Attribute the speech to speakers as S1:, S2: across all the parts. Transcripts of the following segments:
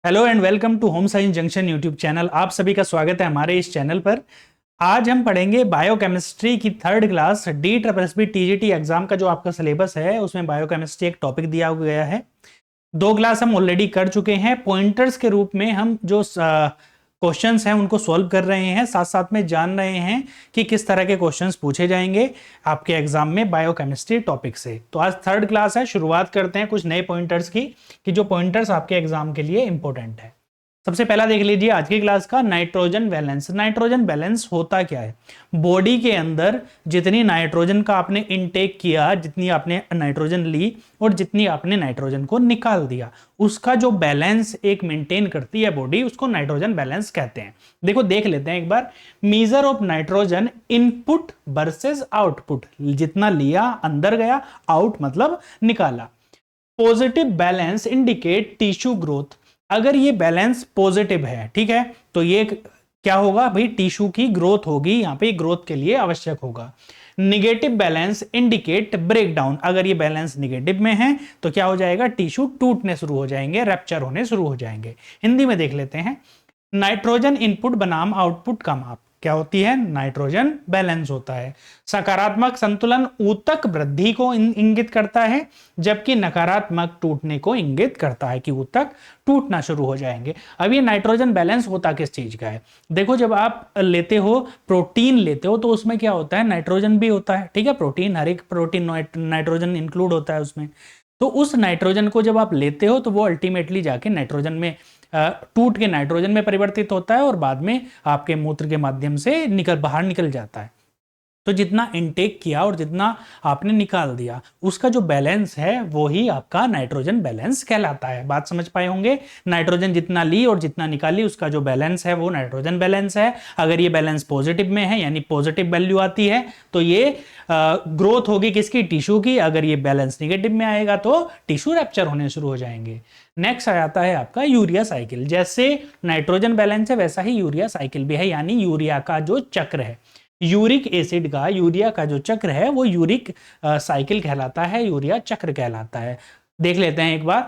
S1: Hello and welcome to home science junction YouTube channel. आप सभी का स्वागत है हमारे इस चैनल पर। आज हम पढ़ेंगे बायोकेमिस्ट्री की third class DSSB TGT exam का जो आपका सिलेबस है उसमें बायोकेमिस्ट्री एक टॉपिक दिया गया है। दो क्लास हम ऑलरेडी कर चुके हैं। पॉइंटर्स के रूप में हम जो क्वेश्चंस हैं उनको सॉल्व कर रहे हैं, साथ साथ में जान रहे हैं कि किस तरह के क्वेश्चंस पूछे जाएंगे आपके एग्जाम में बायोकेमिस्ट्री टॉपिक से। तो आज थर्ड क्लास है, शुरुआत करते हैं कुछ नए पॉइंटर्स की कि जो पॉइंटर्स आपके एग्जाम के लिए इंपॉर्टेंट है। सबसे पहला देख लीजिए आज की क्लास का नाइट्रोजन बैलेंस। नाइट्रोजन बैलेंस होता क्या है? बॉडी के अंदर जितनी नाइट्रोजन का आपने इनटेक किया, जितनी आपने नाइट्रोजन ली और जितनी आपने नाइट्रोजन को निकाल दिया, उसका जो बैलेंस एक मेंटेन करती है बॉडी, उसको नाइट्रोजन बैलेंस कहते हैं। देखो देख लेते हैं एक बार। Measure of nitrogen input versus output. जितना लिया अंदर गया, आउट मतलब निकाला। Positive balance indicate tissue growth. अगर ये बैलेंस पॉजिटिव है, ठीक है, तो ये क्या होगा भाई? टिश्यू की ग्रोथ होगी, यहां पे ग्रोथ के लिए आवश्यक होगा। Negative balance indicate breakdown. अगर ये बैलेंस निगेटिव में है तो क्या हो जाएगा? टिश्यू टूटने शुरू हो जाएंगे, रैप्चर होने शुरू हो जाएंगे। हिंदी में देख लेते हैं। नाइट्रोजन इनपुट बनाम आउटपुट का माप क्या होती है? नाइट्रोजन बैलेंस होता है। सकारात्मक संतुलन ऊतक वृद्धि को इंगित करता है, जबकि नकारात्मक टूटने को इंगित करता है कि ऊतक टूटना शुरू हो जाएंगे। अब ये नाइट्रोजन बैलेंस होता किस चीज का है? देखो, जब आप लेते हो प्रोटीन लेते हो तो उसमें क्या होता है? नाइट्रोजन भी होता है, ठीक है। प्रोटीन, हर एक प्रोटीन नाइट्रोजन इंक्लूड होता है उसमें। तो उस नाइट्रोजन को जब आप लेते हो तो वो अल्टीमेटली जाके नाइट्रोजन में टूट के नाइट्रोजन में परिवर्तित होता है और बाद में आपके मूत्र के माध्यम से बाहर निकल जाता है। तो जितना इनटेक किया और जितना आपने निकाल दिया, उसका जो बैलेंस है वो ही आपका नाइट्रोजन बैलेंस कहलाता है। बात समझ पाए होंगे? नाइट्रोजन जितना ली और जितना निकाली, उसका जो बैलेंस है वो नाइट्रोजन बैलेंस है। अगर ये बैलेंस पॉजिटिव में है, यानी पॉजिटिव वैल्यू आती है, तो ये ग्रोथ होगी किसकी? टिश्यू की। अगर ये बैलेंस निगेटिव में आएगा तो टिश्यू रैप्चर होने शुरू हो जाएंगे। नेक्स्ट आ जाता है आपका यूरिया साइकिल। जैसे नाइट्रोजन बैलेंस है वैसा ही यूरिया साइकिल भी है, यानी यूरिया का जो चक्र है, यूरिक एसिड का, यूरिया का जो चक्र है वो यूरिक साइकिल कहलाता है, यूरिया चक्र कहलाता है। देख लेते हैं एक बार।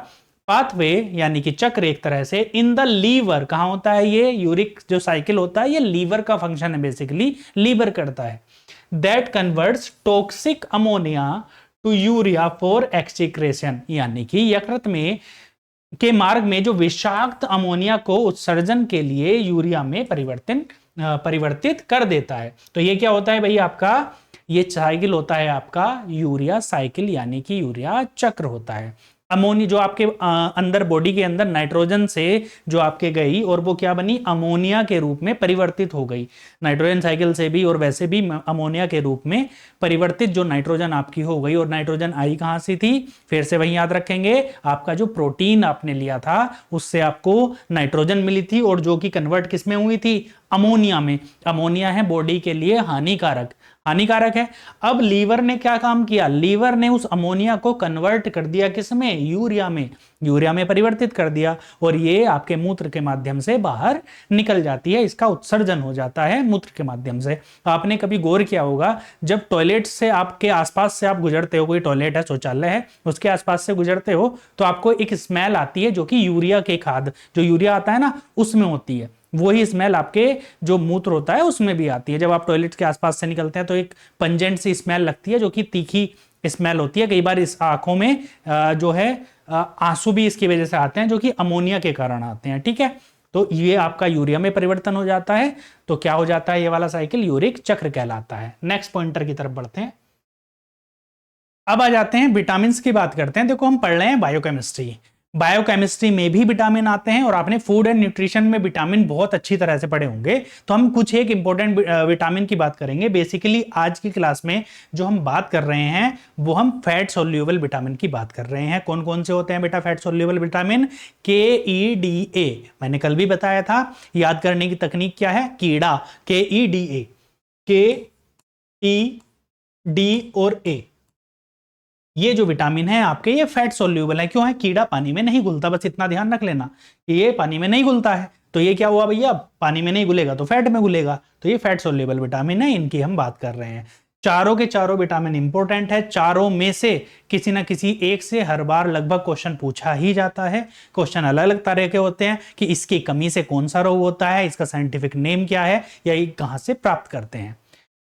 S1: पाथवे यानी कि चक्र एक तरह से इन द लीवर, कहां होता है ये? यूरिक जो साइकिल होता है ये लीवर का फंक्शन है, बेसिकली लीवर करता है। That converts toxic ammonia to urea for excretion, यानी कि यकृत में के मार्ग में जो विषाक्त अमोनिया को उत्सर्जन के लिए यूरिया में परिवर्तित कर देता है। तो ये क्या होता है भाई? आपका ये साइकिल होता है आपका यूरिया साइकिल, यानी कि यूरिया चक्र होता है। अमोनिया जो आपके अंदर बॉडी के अंदर नाइट्रोजन से जो आपके गई और वो क्या बनी? अमोनिया के रूप में परिवर्तित हो गई। नाइट्रोजन साइकिल से भी और वैसे भी अमोनिया के रूप में परिवर्तित जो नाइट्रोजन आपकी हो गई। और नाइट्रोजन आई कहां से थी? फिर से वही याद रखेंगे, आपका जो प्रोटीन आपने लिया था उससे आपको नाइट्रोजन मिली थी और जो कि कन्वर्ट किस में हुई थी? अमोनिया में। अमोनिया है बॉडी के लिए हानिकारक है। अब लीवर ने क्या काम किया? लीवर ने उस अमोनिया को कन्वर्ट कर दिया किस में? यूरिया में। यूरिया में परिवर्तित कर दिया और ये आपके मूत्र के माध्यम से बाहर निकल जाती है, इसका उत्सर्जन हो जाता है मूत्र के माध्यम से। आपने कभी गौर किया होगा, जब टॉयलेट से आपके आसपास से आप गुजरते हो, कोई टॉयलेट है, शौचालय है, उसके आसपास से गुजरते हो तो आपको एक स्मेल आती है जो कि यूरिया के खाद, जो यूरिया आता है ना, उसमें होती है। वही स्मेल आपके जो मूत्र होता है उसमें भी आती है। जब आप टॉयलेट के आसपास से निकलते हैं तो एक पंजेंट सी स्मेल लगती है जो कि तीखी स्मेल होती है। कई बार इस आंखों में जो है आंसू भी इसकी वजह से आते हैं, जो कि अमोनिया के कारण आते हैं, ठीक है। तो ये आपका यूरिया में परिवर्तन हो जाता है, तो क्या हो जाता है? ये वाला साइकिल यूरिक चक्र कहलाता है। नेक्स्ट पॉइंटर की तरफ बढ़ते हैं। अब आ जाते हैं विटामिन की बात करते हैं। देखो, हम पढ़ रहे हैं बायोकेमिस्ट्री। बायोकेमिस्ट्री में भी विटामिन आते हैं और आपने फूड एंड न्यूट्रिशन में विटामिन बहुत अच्छी तरह से पढ़े होंगे। तो हम कुछ एक इंपॉर्टेंट विटामिन की बात करेंगे। बेसिकली आज की क्लास में जो हम बात कर रहे हैं वो हम फैट सोल्यूबल विटामिन की बात कर रहे हैं। कौन कौन से होते हैं बेटा फैट सोल्यूबल विटामिन? KEDA, मैंने कल भी बताया था। याद करने की तकनीक क्या है? कीड़ा, KEDA, KED और A, ये जो विटामिन है आपके, ये फैट सोल्यूबल है। क्यों है? कीड़ा पानी में नहीं घुलता, बस इतना ध्यान रख लेना, ये पानी में नहीं घुलता है। तो ये क्या हुआ भैया? पानी में नहीं घुलेगा तो फैट में घुलेगा, तो ये फैट सोल्यूबल विटामिन है, इनकी हम बात कर रहे हैं। चारों के चारों विटामिन इंपॉर्टेंट है। चारों में से किसी ना किसी एक से हर बार लगभग क्वेश्चन पूछा ही जाता है। क्वेश्चन अलग अलग तरह के होते हैं कि इसकी कमी से कौन सा रोग होता है, इसका साइंटिफिक नेम क्या है, या ये कहां से प्राप्त करते हैं।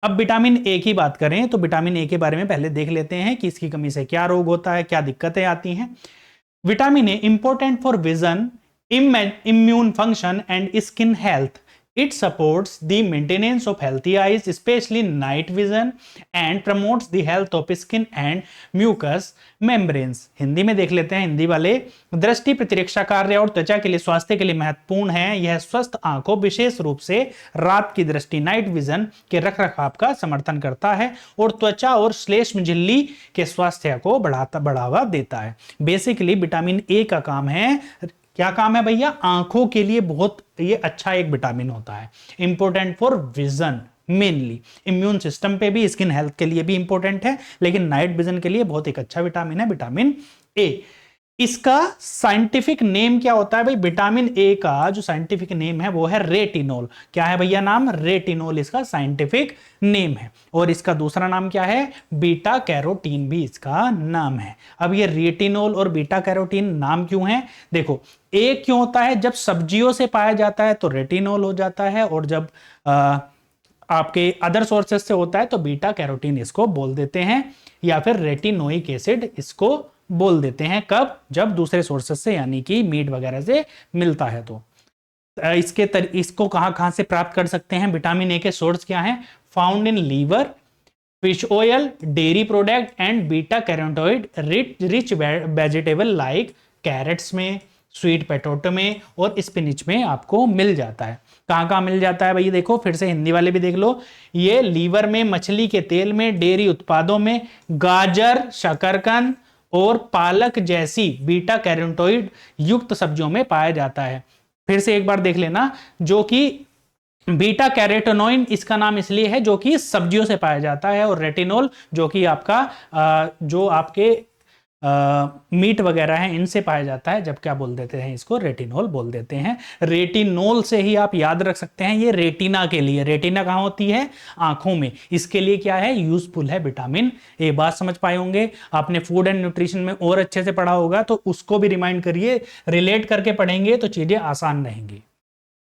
S1: अब विटामिन ए की बात करें तो विटामिन ए के बारे में पहले देख लेते हैं कि इसकी कमी से क्या रोग होता है, क्या दिक्कतें आती हैं। Vitamin A important for vision, immune function and skin health. It supports the maintenance of healthy eyes, especially night vision, and promotes the health of skin and mucous membranes. Hindi में देख लेते हैं हिंदी वाले। दृष्टि प्रतिरक्षा कार्य और त्वचा के लिए स्वास्थ्य के लिए महत्वपूर्ण है। यह स्वस्थ आंखों, विशेष रूप से रात की दृष्टि, नाइट विजन के रखरखाव का समर्थन करता है और त्वचा और श्लेष्म झिल्ली के स्वास्थ्य को बढ़ावा देता है। बेसिकली विटामिन ए का काम है, क्या काम है भैया, आंखों के लिए बहुत ये अच्छा एक विटामिन होता है। Important for vision mainly, immune system पे भी, स्किन हेल्थ के लिए भी इंपॉर्टेंट है, लेकिन नाइट विजन के लिए बहुत एक अच्छा विटामिन है विटामिन ए। इसका साइंटिफिक नेम क्या होता है भाई, विटामिन ए का जो साइंटिफिक नेम है वो है रेटिनोल। क्या है भैया नाम, रेटिनोल इसका साइंटिफिक नेम है। और इसका दूसरा नाम क्या है, बीटा कैरोटीन भी इसका नाम है। अब ये रेटिनोल और बीटा कैरोटीन नाम क्यों है, देखो ए क्यों होता है, जब सब्जियों से पाया जाता है तो रेटिनोल हो जाता है, और जब आपके अदर सोर्सेस से होता है तो बीटा कैरोटीन इसको बोल देते हैं, या फिर रेटिनोइक एसिड इसको बोल देते हैं। कब, जब दूसरे सोर्सेस से यानी कि मीट वगैरह से मिलता है। तो इसको कहां से प्राप्त कर सकते हैं, विटामिन ए के सोर्स क्या हैं, found in liver, fish oil, dairy product and beta carotenoid rich vegetable like carrots में, स्वीट पोटैटो में और स्पिनिच में आपको मिल जाता है। कहां मिल जाता है भाई, देखो फिर से हिंदी वाले भी देख लो। ये लीवर में, मछली के तेल में, डेयरी उत्पादों में, गाजर, शकरकंद और पालक जैसी बीटा कैरोटीनॉइड युक्त सब्जियों में पाया जाता है। फिर से एक बार देख लेना, जो कि बीटा कैरोटीनॉइड इसका नाम इसलिए है जो कि सब्जियों से पाया जाता है, और रेटिनोल जो कि आपका जो आपके मीट वगैरह है इनसे पाया जाता है, जब क्या बोल देते हैं इसको, रेटिनोल बोल देते हैं। रेटिनोल से ही आप याद रख सकते हैं, ये रेटिना के लिए, रेटिना कहां होती है, आंखों में, इसके लिए क्या है, यूजफुल है विटामिन ए। बात समझ पाए होंगे। आपने फूड एंड न्यूट्रिशन में और अच्छे से पढ़ा होगा तो उसको भी रिमाइंड करिए, रिलेट करके पढ़ेंगे तो चीजें आसान रहेंगी।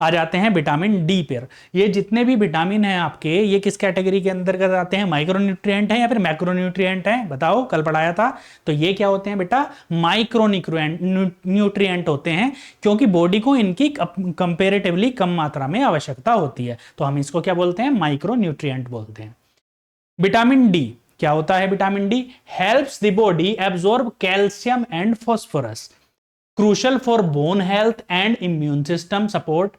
S1: आ जाते हैं विटामिन डी पर। ये जितने भी विटामिन हैं आपके, ये किस कैटेगरी के अंतर्गत आते हैं, माइक्रोन्यूट्रिएंट हैं या फिर मैक्रोन्यूट्रिएंट हैं, बताओ, कल पढ़ाया था। तो ये क्या होते हैं बेटा, माइक्रोन्यूट्रिएंट होते हैं, क्योंकि बॉडी को इनकी कंपेरेटिवली कम मात्रा में आवश्यकता होती है, तो हम इसको क्या बोलते हैं, माइक्रोन्यूट्रिएंट बोलते हैं। विटामिन डी क्या होता है, vitamin D helps the body absorb calcium and phosphorus, crucial for bone health and immune system support.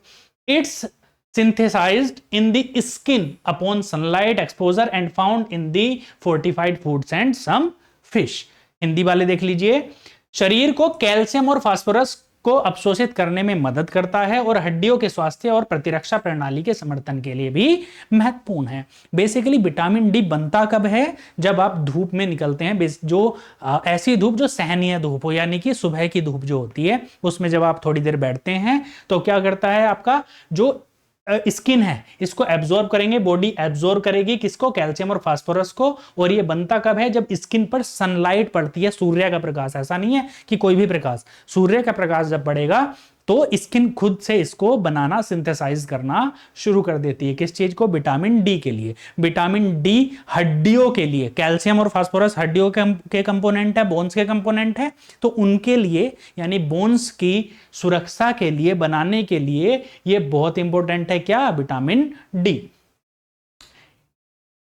S1: It's synthesized in the skin upon sunlight exposure and found in the fortified foods and some fish. Hindi वाले देख लीजिए। शरीर को calcium और phosphorus को अवशोषित करने में मदद करता है और हड्डियों के स्वास्थ्य और प्रतिरक्षा प्रणाली के समर्थन के लिए भी महत्वपूर्ण है। बेसिकली विटामिन डी बनता कब है, जब आप धूप में निकलते हैं, जो ऐसी धूप जो सहनीय धूप हो, यानी कि सुबह की धूप जो होती है उसमें जब आप थोड़ी देर बैठते हैं तो क्या करता है, आपका जो स्किन है इसको एब्जॉर्ब करेंगे, बॉडी एब्जॉर्ब करेगी किसको, कैल्शियम और फास्फोरस को। और ये बनता कब है, जब स्किन पर सनलाइट पड़ती है, सूर्य का प्रकाश, ऐसा नहीं है कि कोई भी प्रकाश, सूर्य का प्रकाश जब पड़ेगा तो स्किन खुद से इसको बनाना, सिंथेसाइज करना शुरू कर देती है। किस चीज को, विटामिन डी के लिए। विटामिन डी हड्डियों के लिए, कैल्शियम और फास्फोरस हड्डियों के कंपोनेंट है, बोन्स के कंपोनेंट है, तो उनके लिए यानी बोन्स की सुरक्षा के लिए, बनाने के लिए ये बहुत इंपॉर्टेंट है। क्या, विटामिन डी।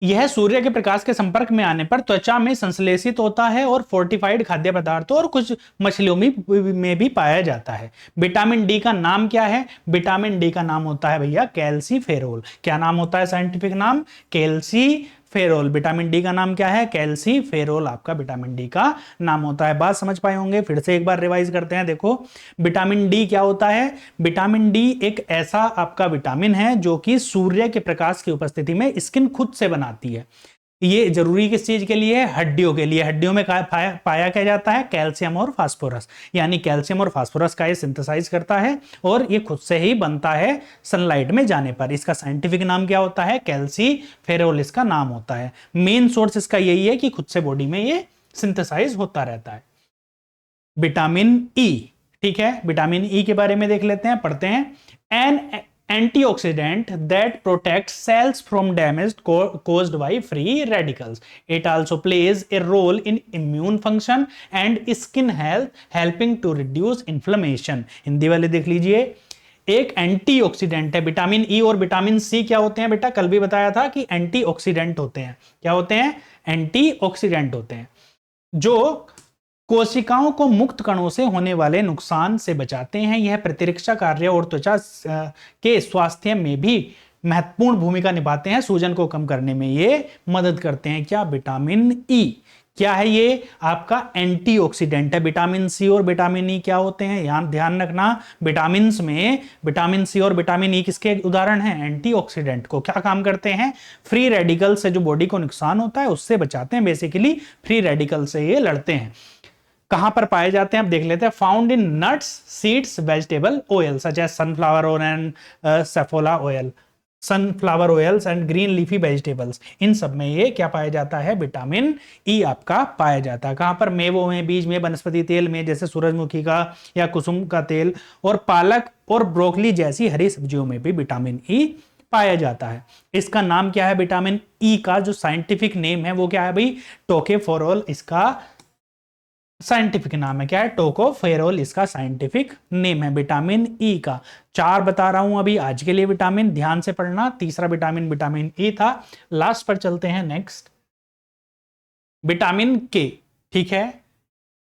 S1: यह सूर्य के प्रकाश के संपर्क में आने पर त्वचा में संश्लेषित होता है और फोर्टिफाइड खाद्य पदार्थों और कुछ मछलियों में भी पाया जाता है। विटामिन डी का नाम क्या है, विटामिन डी का नाम होता है भैया कैल्सीफेरोल। क्या नाम होता है साइंटिफिक नाम, कैल्सीफेरोल। विटामिन डी का नाम क्या है, कैल्सीफेरोल आपका विटामिन डी का नाम होता है। बात समझ पाए होंगे, फिर से एक बार रिवाइज करते हैं। देखो विटामिन डी क्या होता है, विटामिन डी एक ऐसा आपका विटामिन है जो कि सूर्य के प्रकाश की उपस्थिति में स्किन खुद से बनाती है। ये जरूरी किस चीज के लिए है? हड्डियों के लिए। हड्डियों में पाया क्या जाता है? कैल्शियम और फास्फोरस, यानी कैल्शियम और फास्फोरस का ये सिंथेसाइज करता है और ये खुद से ही बनता है सनलाइट में जाने पर। इसका साइंटिफिक नाम क्या होता है? कैल्सीफेरोल इसका नाम होता है। मेन सोर्स इसका यही है कि खुद से बॉडी में ये सिंथेसाइज होता रहता है। विटामिन ई, ठीक है, विटामिन ई के बारे में देख लेते हैं, पढ़ते हैं। An antioxidant that protects cells from damage caused by free radicals. It also plays a role in immune function and skin health, helping to reduce inflammation. Hindi वाले देख लीजिए। एक एंटीऑक्सीडेंट है। विटामिन ई और विटामिन सी क्या होते हैं बेटा? कल भी बताया था कि एंटीऑक्सीडेंट होते हैं। क्या होते हैं? एंटीऑक्सीडेंट होते हैं, जो कोशिकाओं को मुक्त कणों से होने वाले नुकसान से बचाते हैं। यह प्रतिरक्षा कार्य और त्वचा के स्वास्थ्य में भी महत्वपूर्ण भूमिका निभाते हैं। सूजन को कम करने में ये मदद करते हैं। क्या? Vitamin E. क्या है ये? आपका एंटीऑक्सीडेंट है। विटामिन सी और विटामिन ई क्या होते हैं? यहाँ ध्यान रखना, विटामिन में विटामिन सी और विटामिन ई किसके उदाहरण हैं? एंटीऑक्सीडेंट। को क्या काम करते हैं? फ्री रेडिकल से जो बॉडी को नुकसान होता है उससे बचाते हैं। बेसिकली फ्री रेडिकल से ये लड़ते हैं। कहां पर पाए जाते हैं आप देख लेते हैं। Found in nuts, seeds, vegetable oil such as sunflower oil and Saffola oil, sunflower oils and green leafy vegetables. इन सब में ये क्या पाया जाता है? विटामिन ई आपका पाया जाता है। कहां पर? मेवों में, बीज में, वनस्पति तेल में, जैसे सूरजमुखी का या कुसुम का तेल, और पालक और ब्रोकली जैसी हरी सब्जियों में भी विटामिन ई पाया जाता है। इसका नाम क्या है? विटामिन ई का जो साइंटिफिक नेम है वो क्या है भाई? टोकोफेरोल इसका साइंटिफिक नाम है। क्या है? टोकोफेरोल इसका साइंटिफिक नेम है विटामिन ई का। 4 बता रहा हूं अभी आज के लिए विटामिन, ध्यान से पढ़ना। तीसरा विटामिन विटामिन ई था। लास्ट पर चलते हैं, नेक्स्ट विटामिन के, ठीक है।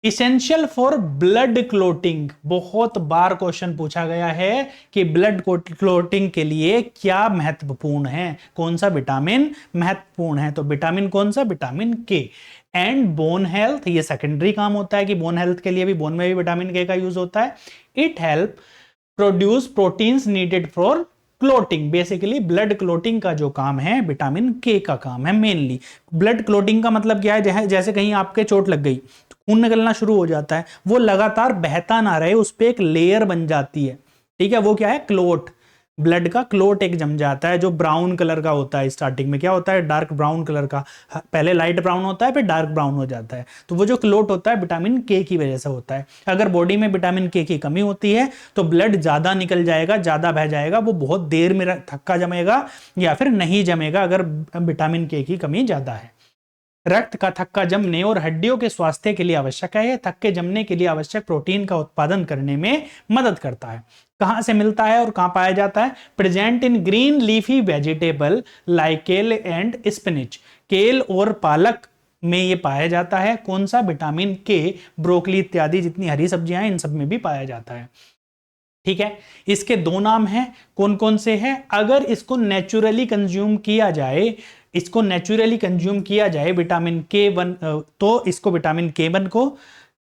S1: Essential for blood clotting. बहुत बार क्वेश्चन पूछा गया है कि ब्लड क्लोटिंग के लिए क्या महत्वपूर्ण है, कौन सा विटामिन महत्वपूर्ण है? तो विटामिन कौन सा? विटामिन के। एंड बोन हेल्थ, ये सेकेंडरी काम होता है कि बोन हेल्थ के लिए भी, बोन में भी विटामिन के का यूज होता है। It help produce proteins needed for clotting. Basically blood clotting का जो काम है विटामिन के का काम है मेनली। ब्लड क्लोटिंग का मतलब क्या है? जैसे कहीं आपके चोट लग गई, खून निकलना शुरू हो जाता है, वो लगातार बहता ना रहे, उस पर एक लेयर बन जाती है, ठीक है, वो क्या है? क्लोट। ब्लड का क्लोट एक जम जाता है जो ब्राउन कलर का होता है। स्टार्टिंग में क्या होता है? डार्क ब्राउन कलर का, पहले लाइट ब्राउन होता है फिर डार्क ब्राउन हो जाता है। तो वो जो क्लोट होता है विटामिन के की वजह से होता है। अगर बॉडी में विटामिन के की कमी होती है तो ब्लड ज्यादा निकल जाएगा, ज्यादा बह जाएगा, वो बहुत देर में थक्का जमेगा या फिर नहीं जमेगा अगर विटामिन के की कमी ज्यादा है। रक्त का थक्का जमने और हड्डियों के स्वास्थ्य के लिए आवश्यक है। थक्के जमने के लिए आवश्यक प्रोटीन का उत्पादन करने में मदद करता है। कहां से मिलता है और कहां पाया जाता है? Present in green leafy vegetable like केल एंड स्पिनिच। केल और पालक में ये पाया जाता है। कौन सा? विटामिन के। ब्रोकली इत्यादि जितनी हरी सब्जियां हैं इन सब में भी पाया जाता है, ठीक है। इसके 2 नाम हैं, कौन कौन से हैं? अगर इसको नेचुरली कंज्यूम किया जाए, इसको नेचुरली कंज्यूम किया जाए विटामिन के1, तो इसको विटामिन के1 को,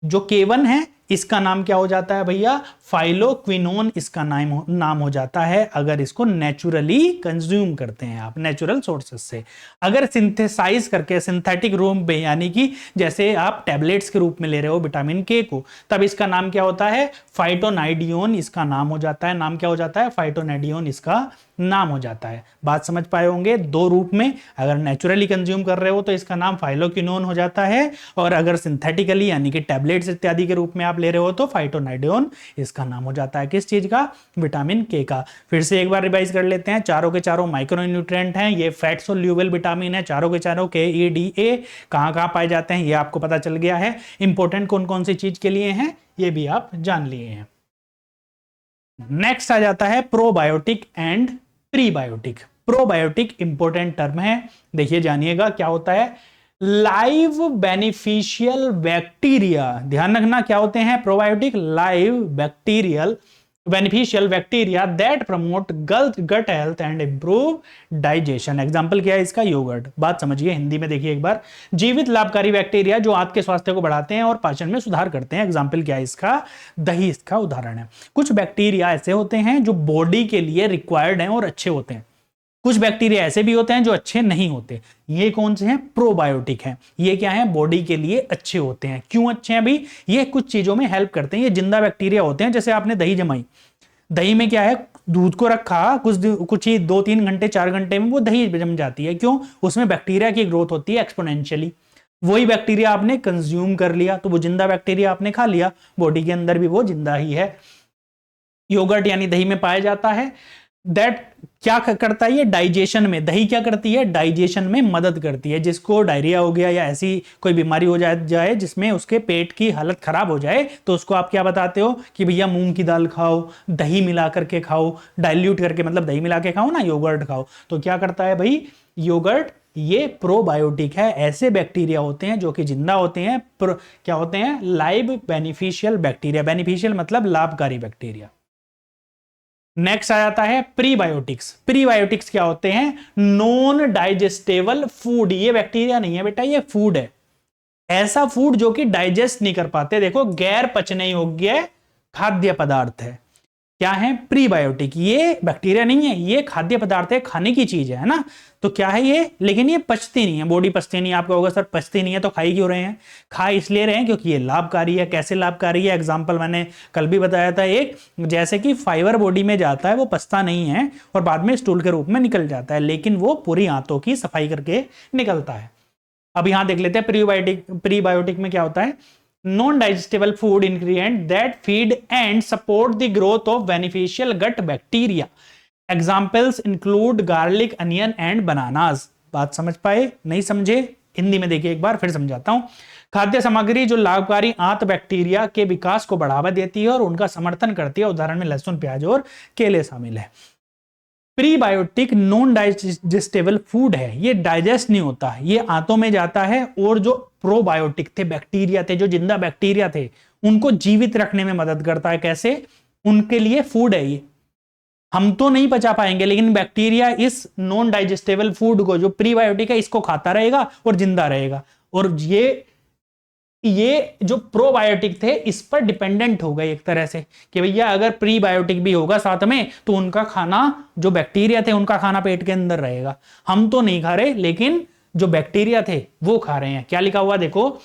S1: जो के1 है इसका नाम क्या हो जाता है भैया? फाइलोक्विनोन इसका नाम हो जाता है अगर इसको नेचुरली कंज्यूम करते हैं आप, नेचुरल सोर्सेस से। अगर सिंथेसाइज करके सिंथेटिक रूप में, यानी कि जैसे आप टैबलेट्स के रूप में ले रहे हो विटामिन के को, तब इसका नाम क्या होता है? फाइटोनाइडियोन इसका नाम हो जाता है। नाम क्या हो जाता है? फाइटोनाइडियोन इसका नाम हो जाता है। बात समझ पाए होंगे? 2 रूप में, अगर नेचुरली कंज्यूम कर रहे हो तो इसका नाम फाइलोक्विनोन हो जाता है, और अगर सिंथेटिकली यानी कि टैबलेट्स इत्यादि के रूप में आप ले रहे हो तो फाइटोनाइडियोन इसका नाम हो जाता है। किस चीज का? विटामिन के का। फिर से एक बार रिवाइज कर लेते हैं। चारों के चारों माइक्रोन्यूट्रिएंट हैं। ये फैट सोल्यूबल विटामिन है, चारों के चारों के ई डी ए। कहां कहां पाए जाते हैं ये आपको पता चल गया है। इंपॉर्टेंट कौन कौन सी चीज के लिए हैं ये भी आप जान लिए हैं। नेक्स्ट आ जाता है probiotic and prebiotic. Probiotic important term है, देखिए जानिएगा क्या होता है। लाइव बेनिफिशियल बैक्टीरिया, ध्यान रखना क्या होते हैं probiotic? Live bacterial beneficial bacteria that promote gut health and improve digestion. Example क्या है इसका? योगर्ट। बात समझिए, हिंदी में देखिए एक बार। जीवित लाभकारी बैक्टीरिया जो आपके स्वास्थ्य को बढ़ाते हैं और पाचन में सुधार करते हैं। एग्जांपल क्या है इसका? दही इसका उदाहरण है। कुछ बैक्टीरिया ऐसे होते हैं जो बॉडी के लिए रिक्वायर्ड हैं और अच्छे होते हैं, कुछ बैक्टीरिया ऐसे भी होते हैं जो अच्छे नहीं होते। ये कौन से हैं? प्रोबायोटिक हैं। ये क्या है? बॉडी के लिए अच्छे होते हैं। क्यों अच्छे हैं भाई? ये कुछ चीजों में हेल्प करते हैं। ये जिंदा बैक्टीरिया होते हैं। जैसे आपने दही जमाई, दही में क्या है? दूध को रखा कुछ ही 2-3 घंटे 4 घंटे में वो दही जम जाती है। क्यों? उसमें बैक्टीरिया की ग्रोथ होती है एक्सपोनेंशियली। वही बैक्टीरिया आपने कंज्यूम कर लिया तो वो जिंदा बैक्टीरिया आपने खा लिया, बॉडी के अंदर भी वो जिंदा ही है। योगर्ट यानी दही में पाया जाता है। दैट क्या करता है? ये डाइजेशन में, दही क्या करती है? डाइजेशन में मदद करती है। जिसको डायरिया हो गया या ऐसी कोई बीमारी हो जाए जिसमें उसके पेट की हालत खराब हो जाए, तो उसको आप क्या बताते हो कि भैया मूंग की दाल खाओ, दही मिला करके खाओ, डाइल्यूट करके, मतलब दही मिला के खाओ ना, योगर्ट खाओ। तो क्या करता है भाई योगर्ट? ये प्रोबायोटिक है। ऐसे बैक्टीरिया होते हैं जो कि जिंदा होते हैं। क्या होते हैं? Live beneficial bacteria. बेनिफिशियल मतलब लाभकारी बैक्टीरिया। नेक्स्ट आ जाता है प्रीबायोटिक्स। प्रीबायोटिक्स क्या होते हैं? Non digestible food. ये बैक्टीरिया नहीं है बेटा, ये फूड है। ऐसा फूड जो कि डाइजेस्ट नहीं कर पाते। देखो, गैर पचने योग्य खाद्य पदार्थ है। क्या है? प्रीबायोटिक। ये बैक्टीरिया नहीं है, ये खाद्य पदार्थ है, खाने की चीज है ना। तो क्या है ये? लेकिन ये पचती नहीं है, बॉडी पचती नहीं है। आपका होगा सर पचती नहीं है तो खाई क्यों रहे हैं? खा इसलिए रहे हैं क्योंकि ये लाभकारी है। कैसे लाभकारी है? एग्जाम्पल मैंने कल भी बताया था एक, जैसे कि फाइबर बॉडी में जाता है, वो पचता नहीं है और बाद में स्टूल के रूप में निकल जाता है, लेकिन वो पूरी आंतों की सफाई करके निकलता है। अब यहां देख लेते हैं प्रीबायोटिक में क्या होता है। non-digestible food ingredient that feed and support the growth of beneficial gut bacteria. Examples include garlic, onion and bananas. बात समझ पाए? नहीं समझे? हिंदी में देखिए, एक बार फिर समझाता हूं। खाद्य सामग्री जो लाभकारी आंत बैक्टीरिया के विकास को बढ़ावा देती है और उनका समर्थन करती है। उदाहरण में लहसुन, प्याज और केले शामिल है। प्रीबायोटिक नॉन डाइजेस्टेबल फूड है। ये डाइजेस्ट नहीं होता, ये आंतों में जाता है। और जो प्रोबायोटिक थे, बैक्टीरिया थे, जो जिंदा बैक्टीरिया थे, उनको जीवित रखने में मदद करता है। कैसे? उनके लिए फूड है ये। हम तो नहीं पचा पाएंगे, लेकिन बैक्टीरिया इस नॉन डाइजेस्टेबल फूड को, जो प्रीबायोटिक है, इसको खाता रहेगा और जिंदा रहेगा। और ये जो प्रोबायोटिक थे इस पर डिपेंडेंट हो गए एक तरह से कि भैया अगर प्रीबायोटिक भी होगा साथ में तो उनका खाना, जो बैक्टीरिया थे उनका खाना पेट के अंदर रहेगा। हम तो नहीं खा रहे, लेकिन जो बैक्टीरिया थे वो खा रहे हैं। क्या लिखा हुआ देखो,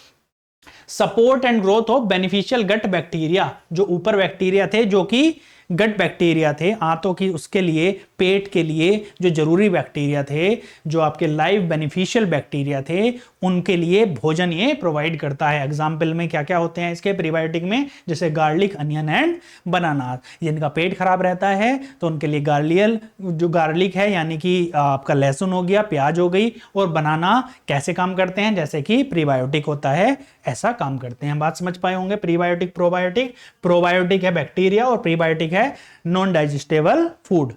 S1: support and growth of beneficial gut bacteria. जो ऊपर बैक्टीरिया थे, जो कि गट बैक्टीरिया थे, आंतों की, उसके लिए, पेट के लिए जो जरूरी बैक्टीरिया थे, जो आपके लाइव बेनिफिशियल बैक्टीरिया थे, उनके लिए भोजन ये प्रोवाइड करता है। एग्जाम्पल में क्या क्या होते हैं इसके प्रीबायोटिक में? जैसे गार्लिक, अनियन एंड बनाना। जिनका पेट खराब रहता है तो उनके लिए जो गार्लिक है यानी कि आपका लहसुन हो गया, प्याज हो गई, और बनाना कैसे काम करते हैं? जैसे कि प्रीबायोटिक होता है, ऐसा काम करते हैं। बात समझ पाए होंगे? Prebiotic, probiotic. प्रोबायोटिक है बैक्टीरिया और प्रीबायोटिक है नॉन डाइजेस्टेबल फूड।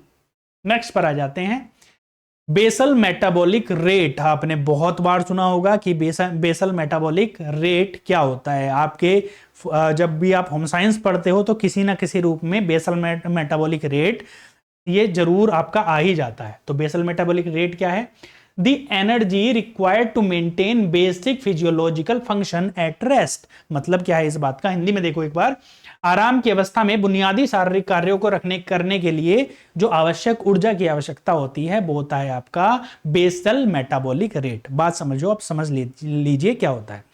S1: नेक्स्ट पर आ जाते हैं। Basal metabolic rate. आपने बहुत बार सुना होगा कि बेसल मेटाबॉलिक रेट क्या होता है। आपके जब भी आप होम साइंस पढ़ते हो तो किसी ना किसी रूप में बेसल मेटाबॉलिक रेट ये जरूर आपका आ ही जाता है। तो बेसल मेटाबॉलिक रेट क्या है? The energy required to maintain basic physiological function at rest। मतलब क्या है इस बात का? हिंदी में देखो एक बार। आराम की अवस्था में बुनियादी शारीरिक कार्यों को करने के लिए जो आवश्यक ऊर्जा की आवश्यकता होती है, वो होता है आपका बेसल मेटाबॉलिक रेट। बात समझो, आप समझ लीजिए क्या होता है।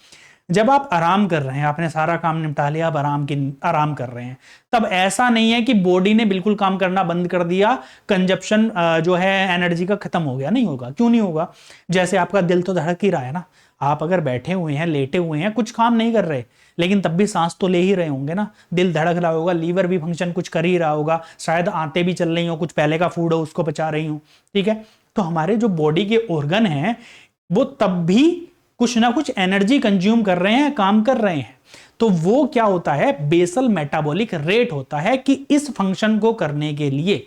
S1: जब आप आराम कर रहे हैं, आपने सारा काम निपटा लिया, अब आराम कर रहे हैं, तब ऐसा नहीं है कि बॉडी ने बिल्कुल काम करना बंद कर दिया, कंजप्शन जो है एनर्जी का खत्म हो गया। नहीं होगा। क्यों नहीं होगा? जैसे आपका दिल तो धड़क ही रहा है ना। आप अगर बैठे हुए हैं, लेटे हुए हैं, कुछ काम नहीं कर रहे, लेकिन तब भी सांस तो ले ही रहे होंगे ना। दिल धड़क रहा होगा, लीवर भी फंक्शन कुछ कर ही रहा होगा, शायद आंतें भी चल रही हो, कुछ पहले का फूड हो उसको पचा रही हो। ठीक है, तो हमारे जो बॉडी के ऑर्गन हैं वो तब भी कुछ ना कुछ एनर्जी कंज्यूम कर रहे हैं, काम कर रहे हैं। तो वो क्या होता है? बेसल मेटाबॉलिक रेट होता है कि इस फंक्शन को करने के लिए,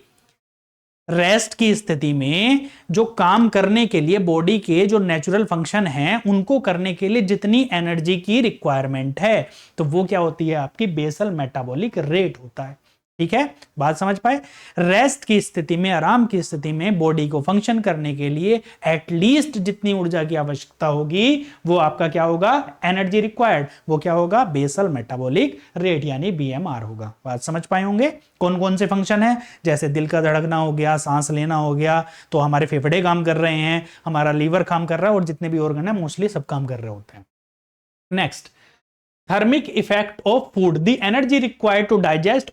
S1: रेस्ट की स्थिति में जो काम करने के लिए बॉडी के जो नेचुरल फंक्शन हैं उनको करने के लिए जितनी एनर्जी की रिक्वायरमेंट है, तो वो क्या होती है? आपकी बेसल मेटाबॉलिक रेट होता है। ठीक है, बात समझ पाए। रेस्ट की स्थिति में, आराम की स्थिति में बॉडी को फंक्शन करने के लिए एटलीस्ट जितनी ऊर्जा की आवश्यकता होगी वो आपका क्या होगा, एनर्जी रिक्वायर्ड, वो क्या होगा, बेसल मेटाबॉलिक रेट यानी बीएमआर होगा। बात समझ पाए होंगे। कौन कौन से फंक्शन है, जैसे दिल का धड़कना हो गया, सांस लेना हो गया, तो हमारे फेफड़े काम कर रहे हैं, हमारा लीवर काम कर रहा है, और जितने भी ऑर्गन है मोस्टली सब काम कर रहे होते हैं। Next, thermic effect of food, the energy required to digest,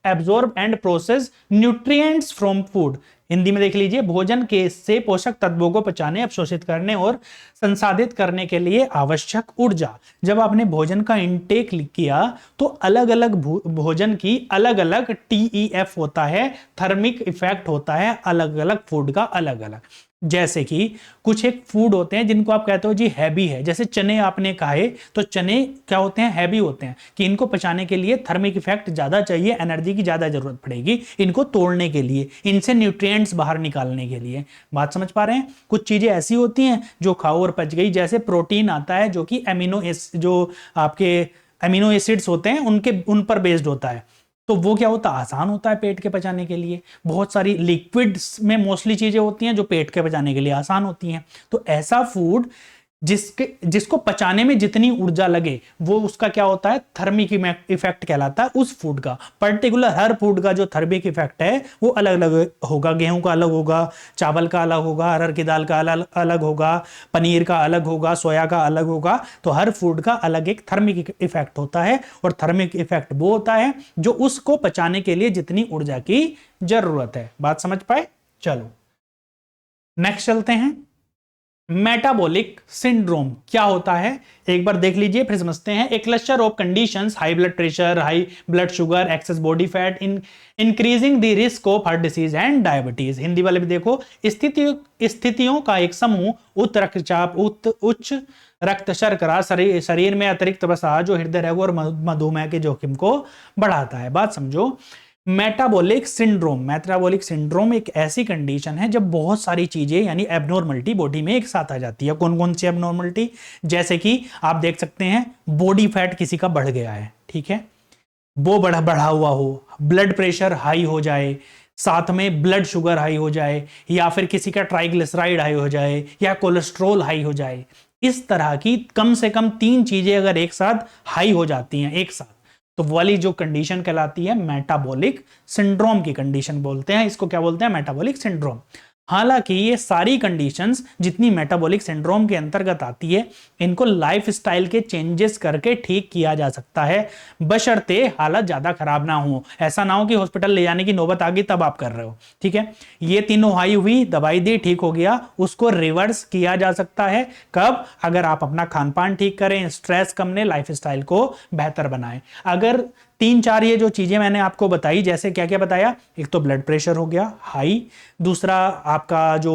S1: absorb and process nutrients from food। Hindi में देख लीजिए, भोजन के से पोषक तत्वों को पचाने, अवशोषित करने और संसाधित करने के लिए आवश्यक ऊर्जा। जब आपने भोजन का इंटेक किया तो अलग अलग भोजन की अलग अलग TEF होता है, थर्मिक इफेक्ट होता है अलग अलग फूड का अलग अलग। जैसे कि कुछ एक फूड होते हैं जिनको आप कहते हो जी हैवी है, जैसे चने आपने खाए तो चने क्या होते हैं, हैवी होते हैं, कि इनको पचाने के लिए थर्मिक इफेक्ट ज्यादा चाहिए, एनर्जी की ज्यादा जरूरत पड़ेगी इनको तोड़ने के लिए, इनसे न्यूट्रिएंट्स बाहर निकालने के लिए। बात समझ पा रहे हैं। कुछ चीजें ऐसी होती हैं जो खाओ और पच गई, जैसे प्रोटीन आता है जो कि जो आपके एमिनो एसिड्स होते हैं उन पर बेस्ड होता है, तो वो क्या होता है, आसान होता है पेट के पचाने के लिए। बहुत सारी लिक्विड्स में मोस्टली चीजें होती हैं जो पेट के पचाने के लिए आसान होती हैं। तो ऐसा फूड जिसको पचाने में जितनी ऊर्जा लगे वो उसका क्या होता है, थर्मिक इफेक्ट कहलाता है उस फूड का। पर्टिकुलर हर फूड का जो थर्मिक इफेक्ट है वो अलग अलग होगा। गेहूं का अलग होगा, चावल का अलग होगा, अरहर की दाल का अलग होगा, पनीर का अलग होगा, सोया का अलग होगा। तो हर फूड का अलग एक थर्मिक इफेक्ट होता है, और थर्मिक इफेक्ट वो होता है जो उसको पचाने के लिए जितनी ऊर्जा की जरूरत है। बात समझ पाए। चलो नेक्स्ट चलते हैं। मेटाबॉलिक सिंड्रोम क्या होता है एक बार देख लीजिए, फिर समझते हैं। ए cluster of conditions, high blood pressure, high blood sugar, access body fat, increasing the risk of heart disease and diabetes. Hindi वाले भी देखो, स्थितियों का एक समूह, उच्च रक्तचाप, उच्च रक्त शर्करा, शरीर में अतिरिक्त वसा जो हृदय रोग और मधुमेह के जोखिम को बढ़ाता है। बात समझो। मेटाबॉलिक सिंड्रोम एक ऐसी कंडीशन है जब बहुत सारी चीजें यानी एबनॉर्मलिटी बॉडी में एक साथ आ जाती है। कौन कौन सी एबनॉर्मलिटी, जैसे कि आप देख सकते हैं बॉडी फैट किसी का बढ़ गया है, ठीक है, वो बढ़ा हुआ हो, ब्लड प्रेशर हाई हो जाए, साथ में ब्लड शुगर हाई हो जाए, या फिर किसी का ट्राइग्लिसराइड हाई हो जाए, या कोलेस्ट्रॉल हाई हो जाए। इस तरह की कम से कम 3 चीजें अगर एक साथ हाई हो जाती हैं एक साथ, तो वाली जो कंडीशन कहलाती है मेटाबॉलिक सिंड्रोम की कंडीशन बोलते हैं। इसको क्या बोलते हैं, मेटाबॉलिक सिंड्रोम। हालांकि ये सारी कंडीशंस जितनी मेटाबॉलिक सिंड्रोम के अंतर्गत आती है, इनको लाइफस्टाइल के चेंजेस करके ठीक किया जा सकता है, बशर्ते हालत ज्यादा खराब ना हो। ऐसा ना हो कि हॉस्पिटल ले जाने की नौबत आ गई तब आप कर रहे हो, ठीक है। ये तीनों हाई हुई, दवाई दी, ठीक हो गया, उसको रिवर्स किया जा सकता है। कब, अगर आप अपना खान पान ठीक करें, स्ट्रेस कम लें, लाइफस्टाइल को बेहतर बनाएं। अगर 3-4 ये जो चीजें मैंने आपको बताई, जैसे क्या क्या बताया, एक तो ब्लड प्रेशर हो गया हाई, दूसरा आपका जो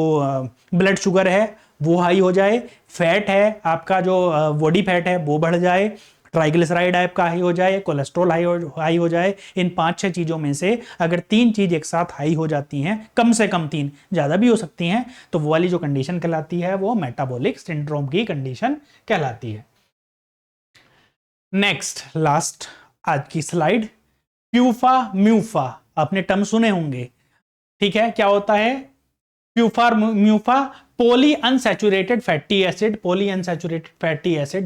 S1: ब्लड शुगर है वो हाई हो जाए, फैट है आपका जो बॉडी फैट है वो बढ़ जाए, ट्राइग्लिसराइड आपका हाई हो जाए, कोलेस्ट्रॉल हाई हो जाए। इन 5-6 चीजों में से अगर 3 चीज एक साथ हाई हो जाती हैं, कम से कम 3, ज्यादा भी हो सकती हैं, तो वो वाली जो कंडीशन कहलाती है वो मेटाबॉलिक सिंड्रोम की कंडीशन कहलाती है। नेक्स्ट लास्ट आज की स्लाइड, प्यूफा म्यूफा, आपने टर्म सुने होंगे, ठीक है। क्या होता है PUFA MUFA, poly unsaturated fatty acid,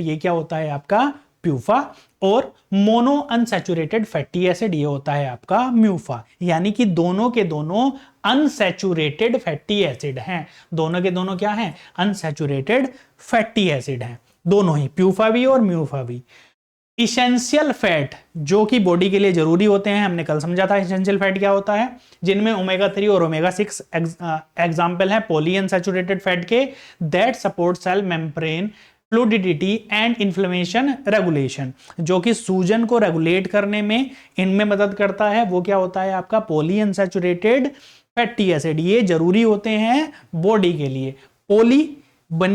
S1: ये क्या होता है आपका प्यूफा, और मोनो अनसैचुरेटेड फैटी एसिड ये होता है आपका म्यूफा। यानी कि दोनों के दोनों अनसैचुरेटेड फैटी एसिड हैं, दोनों के दोनों क्या हैं, अनसैचुरेटेड फैटी एसिड हैं, दोनों ही, प्यूफा भी और म्यूफा भी। इसेंशियल फैट जो कि बॉडी के लिए जरूरी होते हैं, हमने कल समझा था इसेंशियल फैट क्या होता है, जिनमें ओमेगा 3 और ओमेगा 6 एग्जाम्पल है पॉली अनसैचुरेटेड फैट के, that support cell membrane fluidity and inflammation regulation, जो कि सूजन को रेगुलेट करने में इनमें मदद करता है। वो क्या होता है आपका पॉली अनसैचुरेटेड फैटी एसिड, ये जरूरी होते हैं बॉडी के लिए, पॉली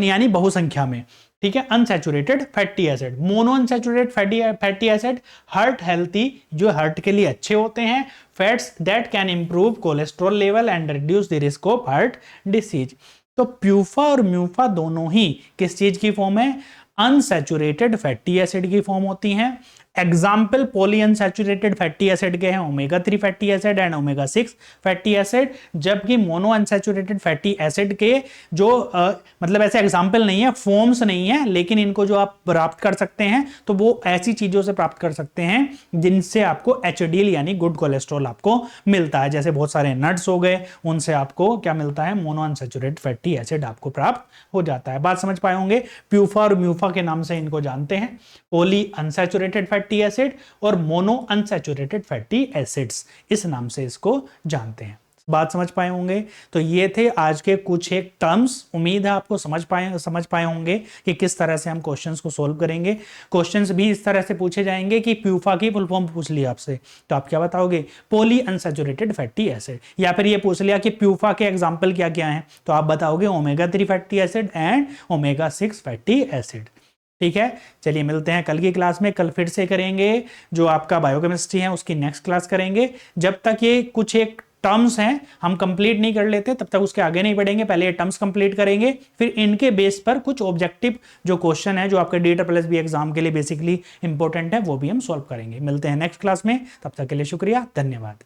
S1: यानी बहुसंख्या में, ठीक है। Unsaturated fatty acid, mono unsaturated fatty acid heart healthy, जो हार्ट के लिए अच्छे होते हैं, fats that can improve cholesterol level and reduce the risk of heart disease. तो प्यूफा और म्यूफा दोनों ही किस चीज की फॉर्म है, अनसैचुरेटेड फैटी एसिड की फॉर्म होती हैं। Example poly unsaturated fatty acid के हैं omega 3 fatty acid and omega 6 fatty acid, जबकि मोनो अनसैचुरेटेड फैटी एसिड के जो मतलब ऐसे एग्जाम्पल नहीं है, फॉर्म्स नहीं है, लेकिन इनको जो आप प्राप्त कर सकते हैं तो वो ऐसी चीजों से प्राप्त कर सकते हैं जिनसे आपको एचडीएल यानी गुड कोलेस्ट्रॉल आपको मिलता है। जैसे बहुत सारे नट्स हो गए, उनसे आपको क्या मिलता है, मोनो अनसैचुरेटेड फैटी एसिड आपको प्राप्त हो जाता है। बात समझ पाए होंगे। प्यूफा और म्यूफा के नाम से इनको जानते हैं, पॉली अनसैचुरेटेड फैटी एसिड और मोनो अनसैचुरेटेड फैटी एसिड्स, इस नाम से इसको जानते हैं। बात समझ पाए होंगे। तो ये थे आज के कुछ एक टर्म्स। उम्मीद है आपको समझ पाए होंगे कि किस तरह से हम क्वेश्चंस को सॉल्व करेंगे। क्वेश्चंस भी इस तरह से पूछे जाएंगे कि प्यूफा की फुल फॉर्म पूछ लिया आपसे तो आप क्या बताओगे, पॉली अनसैचुरेटेड फैटी एसिड, या फिर ये पूछ लिया कि प्यूफा के एग्जाम्पल क्या क्या हैं तो आप बताओगे omega 3 fatty acid and omega 6 fatty acid. ठीक है, चलिए मिलते हैं कल की क्लास में। कल फिर से करेंगे जो आपका बायोकेमिस्ट्री है उसकी नेक्स्ट क्लास करेंगे। जब तक ये कुछ एक टर्म्स हैं हम कंप्लीट नहीं कर लेते तब तक उसके आगे नहीं बढ़ेंगे, पहले ये टर्म्स कंप्लीट करेंगे, फिर इनके बेस पर कुछ ऑब्जेक्टिव जो क्वेश्चन है जो आपके DSSB एग्जाम के लिए बेसिकली इंपॉर्टेंट है वो भी हम सॉल्व करेंगे। मिलते हैं नेक्स्ट क्लास में, तब तक के लिए शुक्रिया, धन्यवाद।